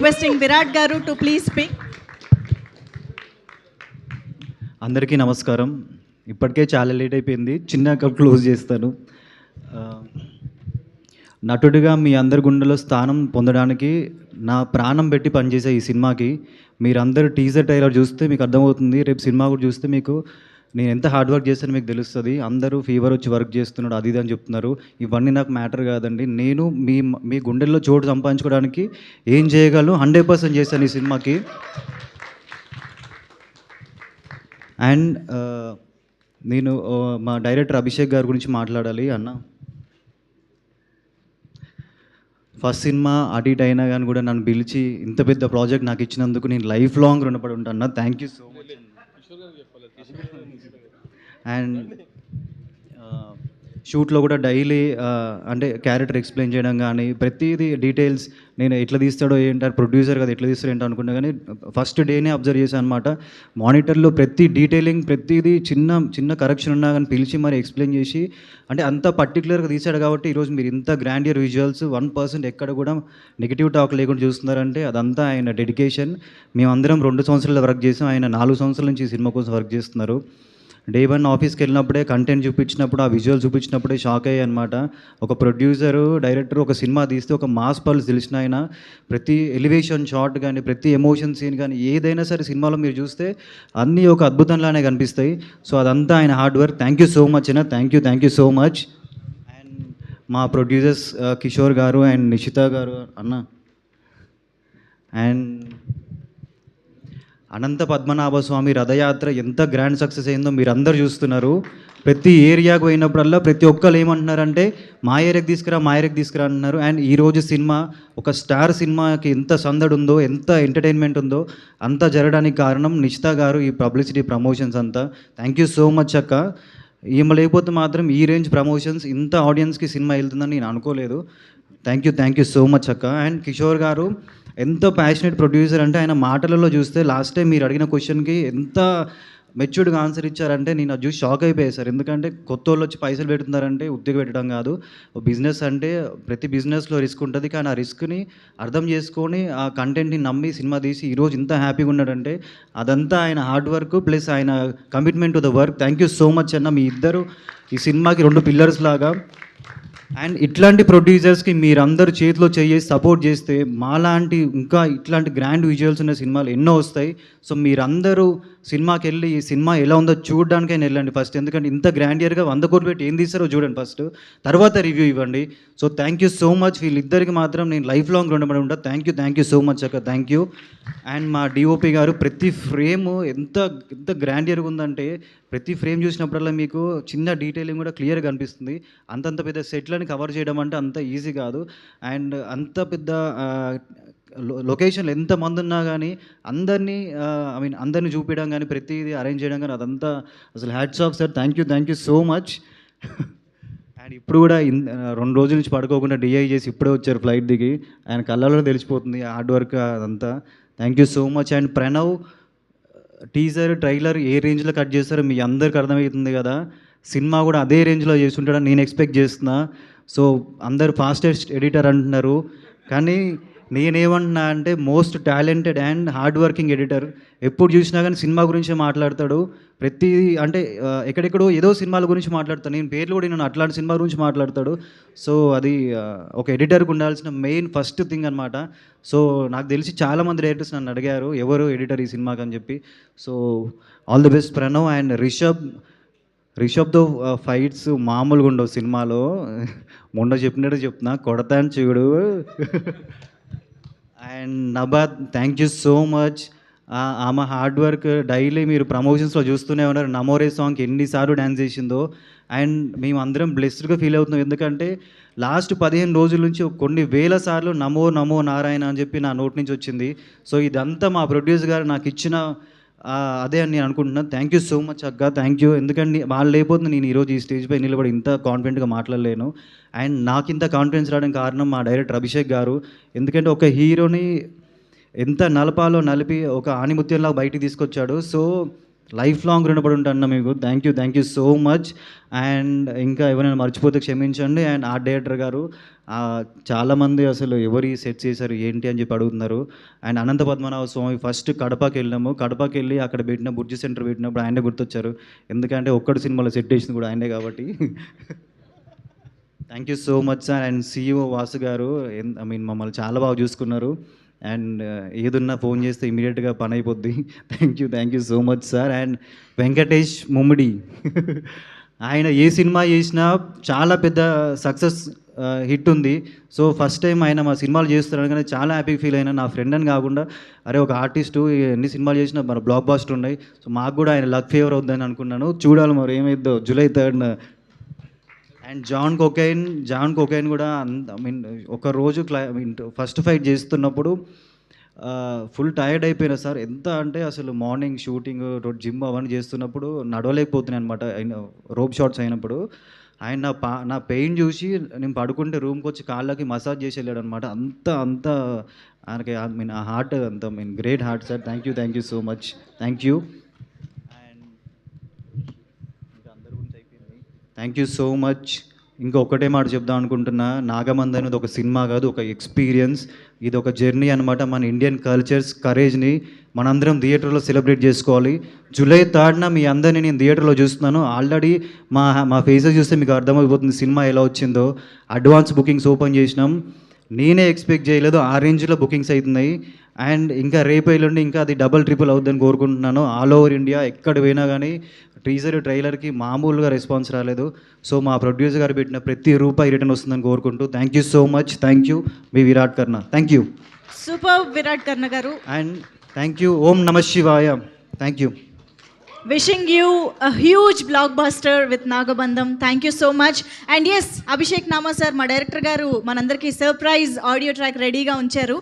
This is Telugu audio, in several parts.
రిక్వెస్టింగ్ విరాట్ గారు టు ప్లీజ్ స్పీక్. అందరికీ నమస్కారం. ఇప్పటికే చాలా లేట్ అయిపోయింది, చిన్నగా క్లోజ్ చేస్తాను. నటుడిగా మీ అందరి గుండెలో స్థానం పొందడానికి నా ప్రాణం పెట్టి పనిచేసే ఈ సినిమాకి మీరందరూ టీజర్ ట్రైలర్ చూస్తే మీకు అర్థమవుతుంది. రేపు సినిమా కూడా చూస్తే మీకు నేను ఎంత హార్డ్ వర్క్ చేస్తానో మీకు తెలుస్తుంది. అందరూ ఫీవర్ వచ్చి వర్క్ చేస్తున్నాడు అది ఇది అని చెప్తున్నారు. ఇవన్నీ నాకు మ్యాటర్ కాదండి. నేను మీ మీ గుండెల్లో చోటు సంపాదించుకోవడానికి ఏం చేయగలను 100% చేశాను ఈ సినిమాకి. అండ్ నేను మా డైరెక్టర్ అభిషేక్ గారి గురించి మాట్లాడాలి అన్న. ఫస్ట్ సినిమా అటు ఇటు అయినా కానీ కూడా నన్ను పిలిచి ఇంత పెద్ద ప్రాజెక్ట్ నాకు ఇచ్చినందుకు నేను లైఫ్ లాంగ్ రుణపడి ఉంటాను అన్న. Thank you so much. And షూట్లో కూడా డైలీ అంటే క్యారెక్టర్ ఎక్స్ప్లెయిన్ చేయడం కానీ ప్రతిదీ డీటెయిల్స్ నేను ఎట్లా తీస్తాడో ఏంటో ప్రొడ్యూసర్ కదా ఎట్లా తీస్తాడో ఏంటో అనుకున్నా కానీ ఫస్ట్ డేనే అబ్జర్వ్ చేశాను అనమాట. మానిటర్లో ప్రతి డీటెయిలింగ్ ప్రతిదీ చిన్న చిన్న కరెక్షన్ ఉన్నా కానీ పిలిచి మరి ఎక్స్ప్లెయిన్ చేసి అంటే అంత పర్టికులర్గా తీశాడు కాబట్టి ఈరోజు మీరు ఇంత గ్రాండియర్ విజువల్స్ 1% ఎక్కడ కూడా నెగిటివ్ టాక్ లేకుండా చూస్తున్నారంటే అదంతా ఆయన డెడికేషన్. మేమందరం 2 సంవత్సరాలు వర్క్ చేసాం, ఆయన 4 సంవత్సరాల నుంచి ఈ సినిమా కోసం వర్క్ చేస్తున్నారు. డే 1 ఆఫీస్కి వెళ్ళినప్పుడే కంటెంట్ చూపించినప్పుడు ఆ విజువల్ చూపించినప్పుడే షాక్ అయ్యాయి అనమాట. ఒక ప్రొడ్యూసరు డైరెక్టర్ ఒక సినిమా తీస్తే ఒక మాస్ పల్స్ తెలిసిన ఆయన ప్రతి ఎలివేషన్ షాట్ కానీ ప్రతి ఎమోషన్ సీన్ కానీ ఏదైనా సరే సినిమాలో మీరు చూస్తే అన్నీ ఒక అద్భుతంలానే కనిపిస్తాయి. సో అదంతా ఆయన hard work. Thank you so much అన్న. Thank you so much. And మా ప్రొడ్యూసర్స్ కిషోర్ గారు అండ్ నిషిత గారు అన్న. అండ్ అనంత పద్మనాభ స్వామి రథయాత్ర ఎంత గ్రాండ్ సక్సెస్ అయిందో మీరు అందరు చూస్తున్నారు. ప్రతి ఏరియాకు పోయినప్పుడల్లా ప్రతి ఒక్కరు ఏమంటున్నారంటే మా ఏరియాకి తీసుకురా అంటున్నారు. అండ్ ఈరోజు సినిమా ఒక స్టార్ సినిమాకి ఎంత సందడి ఉందో ఎంత ఎంటర్టైన్మెంట్ ఉందో అంతా జరగడానికి కారణం నిషిత గారు, ఈ పబ్లిసిటీ ప్రమోషన్స్ అంతా. థ్యాంక్ యూ సో మచ్ అక్క. ఈమె లేకపోతే మాత్రం ఈ రేంజ్ ప్రమోషన్స్ ఇంత ఆడియన్స్కి సినిమా వెళ్తుందని నేను అనుకోలేదు. థ్యాంక్ యూ సో మచ్ అక్క. అండ్ కిషోర్ గారు ఎంత ప్యాషనెట్ ప్రొడ్యూసర్ అంటే ఆయన మాటలలో చూస్తే లాస్ట్ టైం మీరు అడిగిన క్వశ్చన్కి ఎంత మెచ్యూర్డ్గా ఆన్సర్ ఇచ్చారంటే నేను అది చూసి షాక్ అయిపోయాను సార్. ఎందుకంటే కొత్త వాళ్ళు వచ్చి పైసలు పెడుతున్నారంటే ఉద్యోగం పెట్టడం కాదు. బిజినెస్ అంటే ప్రతి బిజినెస్లో రిస్క్ ఉంటుంది, కానీ ఆ రిస్క్ని అర్థం చేసుకొని ఆ కంటెంట్ని నమ్మి సినిమా తీసి ఈరోజు ఇంత హ్యాపీగా ఉన్నాడంటే అదంతా ఆయన హార్డ్ వర్క్ ప్లస్ ఆయన commitment to the work. Thank you so much అన్న. మీ ఇద్దరు ఈ సినిమాకి 2 పిల్లర్స్ లాగా. అండ్ ఇట్లాంటి ప్రొడ్యూసర్స్కి మీరందరూ చేతిలో చేసి సపోర్ట్ చేస్తే మాలాంటి ఇంకా ఇట్లాంటి గ్రాండ్ విజువల్స్ ఉన్న సినిమాలు ఎన్నో వస్తాయి. సో మీరందరూ సినిమాకి వెళ్ళి ఈ సినిమా ఎలా ఉందో చూడడానికైనా వెళ్ళండి ఫస్ట్. ఎందుకంటే ఇంత గ్రాండియర్గా 100 కోట్లు పెట్టి ఏం తీస్తారో చూడండి ఫస్ట్, తర్వాత రివ్యూ ఇవ్వండి. So thank you so much. వీళ్ళిద్దరికి మాత్రం నేను లైఫ్ లాంగ్ రుణపడి ఉంటాను. థ్యాంక్ యూ సో మచ్ అక్క. Thank you. అండ్ మా డిఓపి గారు ప్రతి ఫ్రేమ్ ఎంత ఎంత గ్రాండియర్గా ఉందంటే ప్రతి ఫ్రేమ్ చూసినప్పుడల్లా మీకు చిన్న డీటెయిలింగ్ కూడా క్లియర్గా కనిపిస్తుంది. అంతంత పెద్ద సెట్లని కవర్ చేయడం అంటే అంత ఈజీ కాదు. అండ్ అంత పెద్ద లొకేషన్లు ఎంతమంది ఉన్నా కానీ అందరినీ అందరినీ చూపించడం కానీ ప్రతిదీ అరేంజ్ చేయడం కానీ అదంతా అసలు hats off sir. Thank you so much. And ఇప్పుడు కూడా 2 రోజుల నుంచి పడుకోకుండా డిఐ చేసి ఇప్పుడే వచ్చారు ఫ్లైట్ దిగి. ఆయన కళ్ళలో తెలిసిపోతుంది హార్డ్ వర్క్ అదంతా. Thank you so much. And Pranav teaser trailer ఏ రేంజ్లో కట్ చేస్తారో మీ అందరికి అర్థమవుతుంది కదా. సినిమా కూడా అదే రేంజ్లో చేస్తుంటాడని నేను ఎక్స్పెక్ట్ చేస్తున్నా. సో అందరు ఫాస్టెస్ట్ ఎడిటర్ అంటున్నారు, కానీ నేనేమంటున్నా అంటే most talented and hard working editor. ఎప్పుడు చూసినా కానీ సినిమా గురించే మాట్లాడతాడు. ప్రతి అంటే ఎక్కడెక్కడో ఏదో సినిమాల గురించి మాట్లాడతాడు. నేను పేర్లు కూడా నేను అట్లాంటి సినిమా గురించి మాట్లాడతాడు. సో అది ఒక ఎడిటర్కి ఉండాల్సిన మెయిన్ ఫస్ట్ థింగ్ అనమాట. సో నాకు తెలిసి చాలామంది డైరెక్టర్స్ నన్ను అడిగారు ఎవరు ఎడిటర్ ఈ సినిమాకి అని చెప్పి. So all the best Pranav. And రిషబ్తో ఫైట్స్ మామూలుగా ఉండవు సినిమాలో. మొన్న చెప్పినట్టు చెప్తున్నా, కొడతాను చూడు. అండ్ నబాద్ థ్యాంక్ యూ సో మచ్. ఆమె హార్డ్ వర్క్ డైలీ మీరు ప్రమోషన్స్లో చూస్తూనే ఉన్నారు. నమోరే సాంగ్కి ఎన్నిసార్లు డ్యాన్స్ చేసిందో. అండ్ మేము అందరం బ్లెస్డ్గా ఫీల్ అవుతున్నాం. ఎందుకంటే లాస్ట్ 15 రోజుల నుంచి కొన్ని వేల సార్లు నమో నారాయణ అని చెప్పి నా నోటి నుంచి వచ్చింది. సో ఇదంతా మా ప్రొడ్యూసర్ గారు నాకు ఇచ్చిన అదే అని నేను అనుకుంటున్నాను. థ్యాంక్ యూ సో మచ్ అక్క. Thank you. ఎందుకంటే వాళ్ళు లేకపోతే నేను ఈరోజు ఈ స్టేజ్ పై నిలబడి ఇంత కాన్ఫిడెంట్గా మాట్లాడలేను. అండ్ నాకు ఇంత కాన్ఫిడెన్స్ రావడానికి కారణం మా డైరెక్టర్ అభిషేక్ గారు. ఎందుకంటే ఒక హీరోని ఎంత నలపాలో నలిపి ఒక ఆణిముత్యంలాగా బయటికి తీసుకొచ్చాడు. సో లైఫ్ లాంగ్ రుణపడి ఉంటాను మీకు. Thank you so much. And ఇంకా ఎవరైనా మర్చిపోతే క్షమించండి. అండ్ ఆర్ట్ డైరెక్టర్ గారు, చాలామంది అసలు ఎవరు ఈ సెట్ చేశారు ఏంటి అని చెప్పి అడుగుతున్నారు. అండ్ అనంత పద్మనాభ స్వామి ఫస్ట్ కడపకి వెళ్ళాము. కడపకి వెళ్ళి అక్కడ పెట్టిన బుర్జి సెంటర్ పెట్టినప్పుడు ఆయనే గుర్తొచ్చారు. ఎందుకంటే ఒక్కటి సినిమాలో సెట్ చేసింది కూడా ఆయనే కాబట్టి. Thank you so much sir. And CEO Vasu గారు మమ్మల్ని చాలా బాగా చూసుకున్నారు. అండ్ ఏదున్నా ఫోన్ చేస్తే ఇమీడియట్గా పని అయిపోద్ది. Thank you so much sir. And Venkatesh Mummidi, ఆయన ఏ సినిమా చేసినా చాలా పెద్ద సక్సెస్ హిట్ ఉంది. సో ఫస్ట్ టైం ఆయన మా సినిమాలు చేస్తున్నాడు కానీ చాలా హ్యాపీ ఫీల్ అయినా. నా ఫ్రెండ్ అని కాకుండా అరే ఒక ఆర్టిస్టు ఎన్ని సినిమాలు చేసినా మన బ్లాక్ బాస్టర్ ఉన్నాయి. సో మాకు కూడా ఆయన లక్ ఫేవర్ అవుద్దని అనుకున్నాను. చూడాలి మరి ఏమైద్దో July 3rd. అండ్ జాన్ కొకైన్ కూడా ఒక రోజు ఫస్ట్ ఫైట్ చేస్తున్నప్పుడు ఫుల్ టైర్డ్ అయిపోయినా సార్. ఎంత అంటే అసలు మార్నింగ్ షూటింగ్, జిమ్ అవన్నీ చేస్తున్నప్పుడు నడవలేకపోతున్నాను అనమాట. రోప్ షాట్స్ అయినప్పుడు ఆయన నా పెయిన్ చూసి నేను పడుకుంటే రూమ్కి వచ్చి కాళ్ళకి మసాజ్ చేసి వెళ్ళాడు అనమాట. అంత ఆయనకి ఆ heart great heart sir. Thank you so much. Thank you. And ఇంకా అందరి గురించి అయిపోయింది. Thank you so much. ఇంకా ఒకటే మాట చెప్దాం అనుకుంటున్నా, నాగమంది అనేది ఒక సినిమా కాదు, ఒక ఎక్స్పీరియన్స్. ఇది ఒక జర్నీ అనమాట. మన ఇండియన్ కల్చర్స్ కరేజ్ని మనందరం థియేటర్లో సెలబ్రేట్ చేసుకోవాలి. July 3rd మీ అందరినీ నేను థియేటర్లో చూస్తున్నాను. ఆల్రెడీ మా ఫేసెస్ చూస్తే మీకు అర్థమైపోతుంది సినిమా ఎలా వచ్చిందో. అడ్వాన్స్ బుకింగ్స్ ఓపెన్ చేసినాం. నేనే ఎక్స్పెక్ట్ చేయలేదు ఆ రేంజ్లో బుకింగ్స్ అవుతున్నాయి. అండ్ ఇంకా రేపు ఎల్లుండి ఇంకా అది డబుల్ అవుతుందని కోరుకుంటున్నాను. ఆల్ ఓవర్ ఇండియా ఎక్కడ పోయినా కానీ ట్రైలర్కి మామూలుగా రెస్పాన్స్ రాలేదు. సో మా ప్రొడ్యూసర్ గారు పెట్టిన ప్రతి రూపాయి రిటర్న్ వస్తుందని కోరుకుంటూ thank you so much. Thank you మీ Virat Karna. Thank you. Super Virat Karna గారు. And thank you. ఓం నమ శివాయ. Thank you. Wishing you a huge blockbuster with Nagabandham. Thank you so much. And yes, Abhishek Nama sir, మా డైరెక్టర్ గారు మనందరికీ సర్ప్రైజ్ ఆడియో ట్రాక్ రెడీగా ఉంచారు.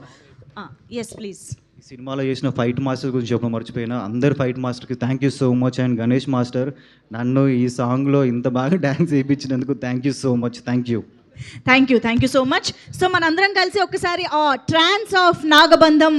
Yes please. ఈ సినిమాలో చేసిన ఫైట్ మాస్టర్ గురించి చెప్పడం మర్చిపోయినా. అందరు ఫైట్ మాస్టర్కి thank you so much. And Ganesh master నన్ను ఈ సాంగ్లో ఇంత బాగా డ్యాన్స్ వేయించినందుకు thank you so much. Thank you so much. So మనందరం కలిసి ఒక్కసారి ట్రాన్స్ ఆఫ్ నాగబంధం